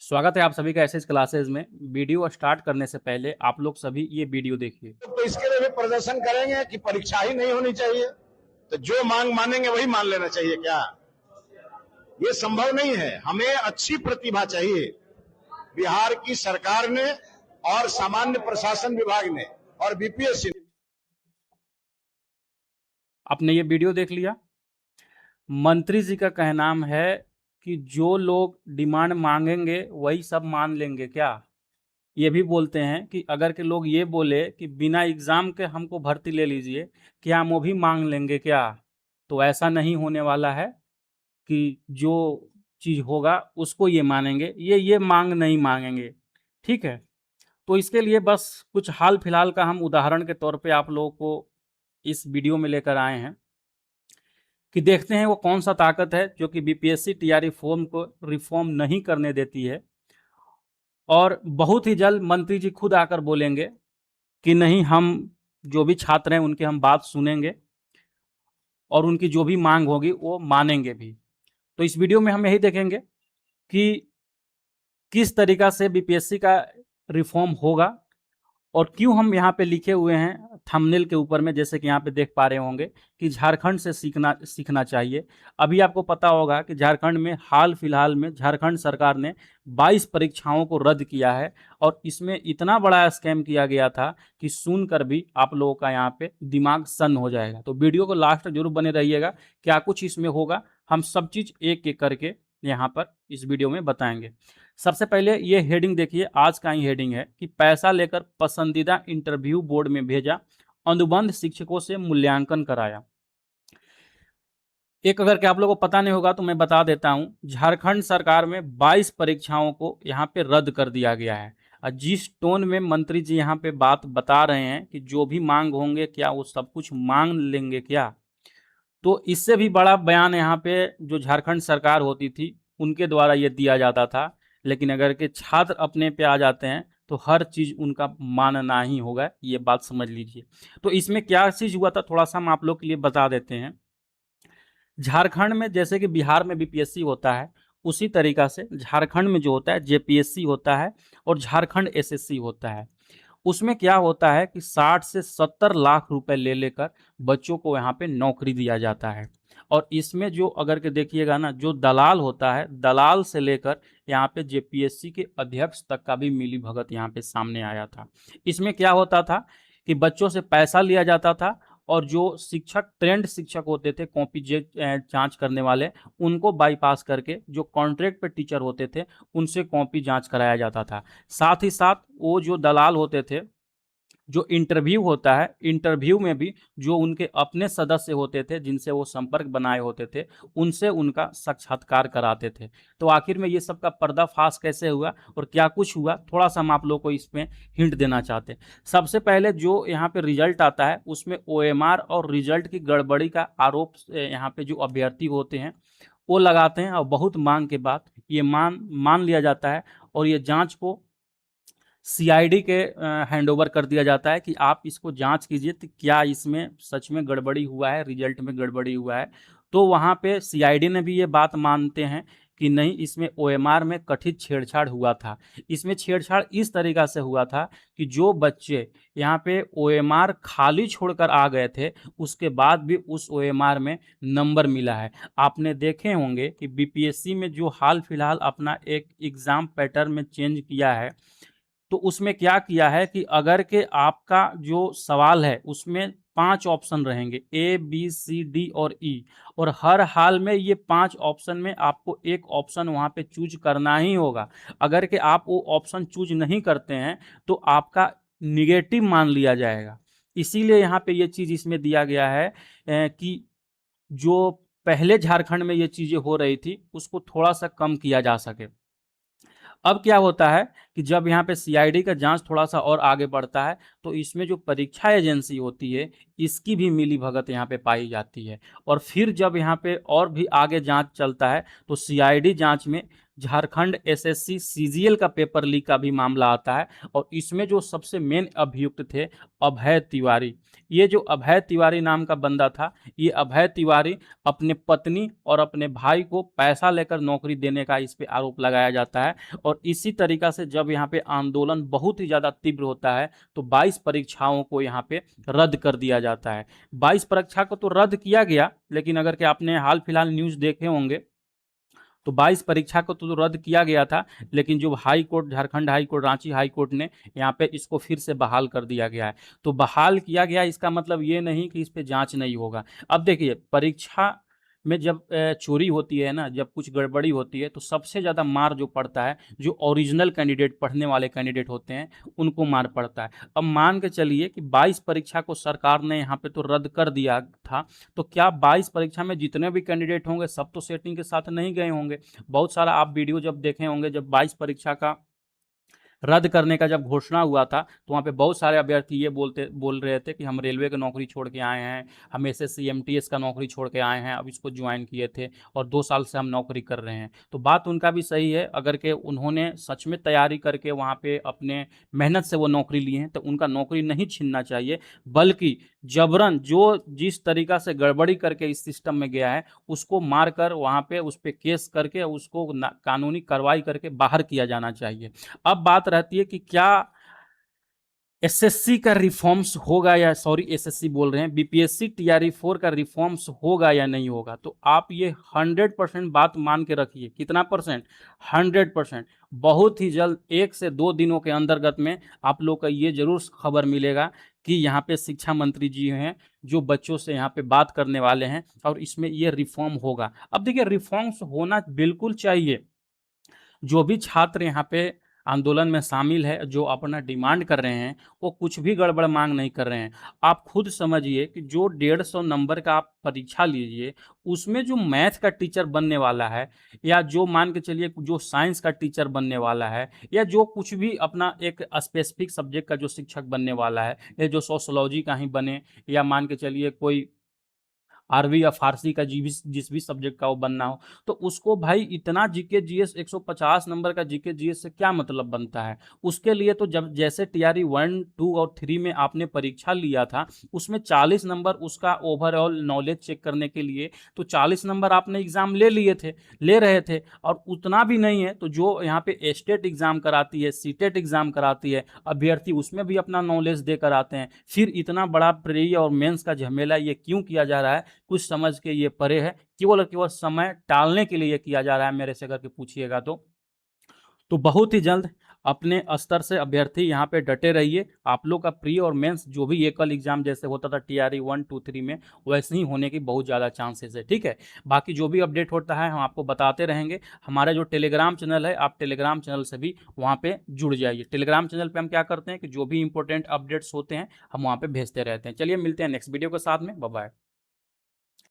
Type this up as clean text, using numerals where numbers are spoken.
स्वागत है आप सभी का एसएस क्लासेस में। वीडियो स्टार्ट करने से पहले आप लोग सभी ये वीडियो देखिए। तो इसके लिए भी प्रदर्शन करेंगे कि परीक्षा ही नहीं होनी चाहिए। तो जो मांग मानेंगे वही मान लेना चाहिए क्या? ये संभव नहीं है। हमें अच्छी प्रतिभा चाहिए। बिहार की सरकार ने और सामान्य प्रशासन विभाग ने और बीपीएससी ने। आपने ये वीडियो देख लिया। मंत्री जी का कहना है कि जो लोग डिमांड मांगेंगे वही सब मान लेंगे क्या। ये भी बोलते हैं कि अगर के लोग ये बोले कि बिना एग्जाम के हमको भर्ती ले लीजिए, क्या हम वो भी मांग लेंगे क्या। तो ऐसा नहीं होने वाला है कि जो चीज होगा उसको ये मानेंगे, ये मांग नहीं मांगेंगे। ठीक है। तो इसके लिए बस कुछ हाल फिलहाल का हम उदाहरण के तौर पे आप लोगों को इस वीडियो में लेकर आए हैं कि देखते हैं वो कौन सा ताकत है जो कि बीपीएससी टीआरई फॉर्म को रिफॉर्म नहीं करने देती है। और बहुत ही जल्द मंत्री जी खुद आकर बोलेंगे कि नहीं, हम जो भी छात्र हैं उनकी हम बात सुनेंगे और उनकी जो भी मांग होगी वो मानेंगे भी। तो इस वीडियो में हम यही देखेंगे कि किस तरीका से बीपीएससी का रिफॉर्म होगा और क्यों हम यहाँ पे लिखे हुए हैं थंबनेल के ऊपर में, जैसे कि यहाँ पे देख पा रहे होंगे कि झारखंड से सीखना चाहिए। अभी आपको पता होगा कि झारखंड में हाल फिलहाल में झारखंड सरकार ने 22 परीक्षाओं को रद्द किया है और इसमें इतना बड़ा स्कैम किया गया था कि सुनकर भी आप लोगों का यहाँ पे दिमाग सन्न हो जाएगा। तो वीडियो को लास्ट तक जरूर बने रहिएगा, क्या कुछ इसमें होगा हम सब चीज एक एक करके यहाँ पर इस वीडियो में बताएंगे। सबसे पहले ये हेडिंग देखिए, आज का ही हेडिंग है कि पैसा लेकर पसंदीदा इंटरव्यू बोर्ड में भेजा, अनुबंध शिक्षकों से मूल्यांकन कराया। एक अगर के आप लोगों को पता नहीं होगा तो मैं बता देता हूं, झारखंड सरकार में 22 परीक्षाओं को यहाँ पे रद्द कर दिया गया है। और जिस टोन में मंत्री जी यहाँ पे बात बता रहे हैं कि जो भी मांग होंगे क्या वो सब कुछ मांग लेंगे क्या, तो इससे भी बड़ा बयान यहाँ पे जो झारखंड सरकार होती थी उनके द्वारा ये दिया जाता था। लेकिन अगर के छात्र अपने पे आ जाते हैं तो हर चीज उनका मानना ही होगा, ये बात समझ लीजिए। तो इसमें क्या चीज हुआ था थोड़ा सा हम आप लोग के लिए बता देते हैं। झारखंड में जैसे कि बिहार में बीपीएससी होता है, उसी तरीका से झारखंड में जो होता है जेपीएससी होता है और झारखंड एसएससी होता है। उसमें क्या होता है कि 60 से 70 लाख रुपए ले लेकर बच्चों को यहाँ पे नौकरी दिया जाता है। और इसमें जो अगर के देखिएगा ना, जो दलाल होता है, दलाल से लेकर यहाँ पे जेपीएससी के अध्यक्ष तक का भी मिली भगत यहाँ पे सामने आया था। इसमें क्या होता था कि बच्चों से पैसा लिया जाता था और जो शिक्षक ट्रेंड शिक्षक होते थे, कॉपी जांच करने वाले, उनको बाईपास करके जो कॉन्ट्रैक्ट पे टीचर होते थे उनसे कॉपी जांच कराया जाता था। साथ ही साथ वो जो दलाल होते थे, जो इंटरव्यू होता है, इंटरव्यू में भी जो उनके अपने सदस्य होते थे जिनसे वो संपर्क बनाए होते थे उनसे उनका साक्षात्कार कराते थे। तो आखिर में ये सब का पर्दाफाश कैसे हुआ और क्या कुछ हुआ, थोड़ा सा हम आप लोग को इसमें हिंट देना चाहते हैं। सबसे पहले जो यहाँ पे रिजल्ट आता है उसमें ओएमआर और रिजल्ट की गड़बड़ी का आरोप यहाँ पे जो अभ्यर्थी होते हैं वो लगाते हैं और बहुत मांग के बाद ये मान लिया जाता है और ये जांच को सीआईडी के हैंडओवर कर दिया जाता है कि आप इसको जांच कीजिए तो क्या इसमें सच में गड़बड़ी हुआ है, रिजल्ट में गड़बड़ी हुआ है। तो वहाँ पे सीआईडी ने भी ये बात मानते हैं कि नहीं, इसमें ओएमआर में कथित छेड़छाड़ हुआ था। इसमें छेड़छाड़ इस तरीका से हुआ था कि जो बच्चे यहाँ पे ओएमआर खाली छोड़कर आ गए थे उसके बाद भी उस ओएमआर में नंबर मिला है। आपने देखे होंगे कि बीपीएससी में जो हाल फिलहाल अपना एक एग्ज़ाम पैटर्न में चेंज किया है, तो उसमें क्या किया है कि अगर के आपका जो सवाल है उसमें 5 ऑप्शन रहेंगे, ए बी सी डी और ई, और हर हाल में ये 5 ऑप्शन में आपको एक ऑप्शन वहाँ पे चूज करना ही होगा। अगर के आप वो ऑप्शन चूज नहीं करते हैं तो आपका निगेटिव मान लिया जाएगा। इसीलिए यहाँ पे ये चीज़ इसमें दिया गया है कि जो पहले झारखंड में ये चीज़ें हो रही थी उसको थोड़ा सा कम किया जा सके। अब क्या होता है कि जब यहाँ पे सीआईडी का जांच थोड़ा सा और आगे बढ़ता है तो इसमें जो परीक्षा एजेंसी होती है इसकी भी मिली भगत यहाँ पे पाई जाती है। और फिर जब यहाँ पे और भी आगे जांच चलता है तो सीआईडी जांच में झारखंड एसएससी सीजीएल का पेपर लीक का भी मामला आता है, और इसमें जो सबसे मेन अभियुक्त थे अभय तिवारी। ये जो अभय तिवारी नाम का बंदा था, ये अभय तिवारी अपने पत्नी और अपने भाई को पैसा लेकर नौकरी देने का इस पे आरोप लगाया जाता है। और इसी तरीका से जब यहाँ पे आंदोलन बहुत ही ज़्यादा तीव्र होता है तो 22 परीक्षाओं को यहाँ पे रद्द कर दिया जाता है। 22 परीक्षा को तो रद्द किया गया, लेकिन अगर कि आपने हाल फिलहाल न्यूज़ देखे होंगे तो 22 परीक्षा को तो रद्द किया गया था, लेकिन जो high court, Jharkhand high court, Ranchi high court ने यहाँ पे इसको फिर से बहाल कर दिया गया है। तो बहाल किया गया, इसका मतलब ये नहीं कि इस पे जांच नहीं होगा। अब देखिए, परीक्षा में जब चोरी होती है ना, जब कुछ गड़बड़ी होती है, तो सबसे ज़्यादा मार जो पड़ता है, जो ओरिजिनल कैंडिडेट, पढ़ने वाले कैंडिडेट होते हैं, उनको मार पड़ता है। अब मान के चलिए कि 22 परीक्षा को सरकार ने यहाँ पे तो रद्द कर दिया था, तो क्या 22 परीक्षा में जितने भी कैंडिडेट होंगे सब तो सेटिंग के साथ नहीं गए होंगे? बहुत सारा आप वीडियो जब देखे होंगे, जब 22 परीक्षा का रद्द करने का जब घोषणा हुआ था, तो वहाँ पे बहुत सारे अभ्यर्थी ये बोल रहे थे कि हम रेलवे की नौकरी छोड़ के आए हैं, हम एसएससी एमटीएस का नौकरी छोड़ के आए हैं, अब इसको ज्वाइन किए थे और 2 साल से हम नौकरी कर रहे हैं। तो बात उनका भी सही है, अगर के उन्होंने सच में तैयारी करके वहाँ पे अपने मेहनत से वो नौकरी ली हैं, तो उनका नौकरी नहीं छीनना चाहिए, बल्कि जबरन जो जिस तरीका से गड़बड़ी करके इस सिस्टम में गया है, उसको मार कर वहाँ पे उस पर केस करके उसको कानूनी कार्रवाई करके बाहर किया जाना चाहिए। अब बात रहती है कि क्या एसएससी का रिफॉर्म्स होगा, या सॉरी एसएससी बोल रहे हैं, बीपीएससी टीआरई 4 का रिफॉर्म्स होगा या नहीं होगा। तो आप ये 100% बात मान के रखिए। कितना परसेंट? 100%। बहुत ही जल्द 1 से 2 दिनों के अंतर्गत में आप लोग का ये जरूर खबर मिलेगा कि यहाँ पे शिक्षा मंत्री जी हैं जो बच्चों से यहाँ पे बात करने वाले हैं, और इसमें ये रिफॉर्म होगा। अब देखिए, रिफॉर्म्स होना बिल्कुल चाहिए। जो भी छात्र यहाँ पे आंदोलन में शामिल है, जो अपना डिमांड कर रहे हैं, वो कुछ भी गड़बड़ मांग नहीं कर रहे हैं। आप खुद समझिए कि जो 150 नंबर का आप परीक्षा लीजिए, उसमें जो मैथ का टीचर बनने वाला है, या जो मान के चलिए जो साइंस का टीचर बनने वाला है, या जो कुछ भी अपना एक स्पेसिफिक सब्जेक्ट का जो शिक्षक बनने वाला है, या जो सोशोलॉजी का ही बने, या मान के चलिए कोई अरबी या फारसी का जिस भी सब्जेक्ट का वो बनना हो, तो उसको भाई इतना जीके जीएस 150 नंबर का जीके जीएस से क्या मतलब बनता है? उसके लिए तो जब जैसे टीआरई 1, 2 और 3 में आपने परीक्षा लिया था, उसमें 40 नंबर उसका ओवरऑल नॉलेज चेक करने के लिए, तो 40 नंबर आपने एग्जाम ले रहे थे। और उतना भी नहीं है तो जो यहाँ पे स्टेट एग्जाम कराती है, सीटेट एग्जाम कराती है, अभ्यर्थी उसमें भी अपना नॉलेज देकर आते हैं। फिर इतना बड़ा प्री और मेंस का झमेला ये क्यों किया जा रहा है? कुछ समझ के ये परे है, केवल और केवल समय टालने के लिए ये किया जा रहा है मेरे से अगर के पूछिएगा तो बहुत ही जल्द अपने स्तर से अभ्यर्थी यहाँ पे डटे रहिए। आप लोग का प्री और मेंस जो भी एकल एग्जाम जैसे होता था टीआरई 1, 2, 3 में, वैसे ही होने की बहुत ज़्यादा चांसेस है। ठीक है, बाकी जो भी अपडेट होता है हम आपको बताते रहेंगे। हमारा जो टेलीग्राम चैनल है, आप टेलीग्राम चैनल से भी वहाँ पे जुड़ जाइए। टेलीग्राम चैनल पे हम क्या करते हैं कि जो भी इंपॉर्टेंट अपडेट्स होते हैं हम वहाँ पे भेजते रहते हैं। चलिए मिलते हैं नेक्स्ट वीडियो के साथ में। Bye bye.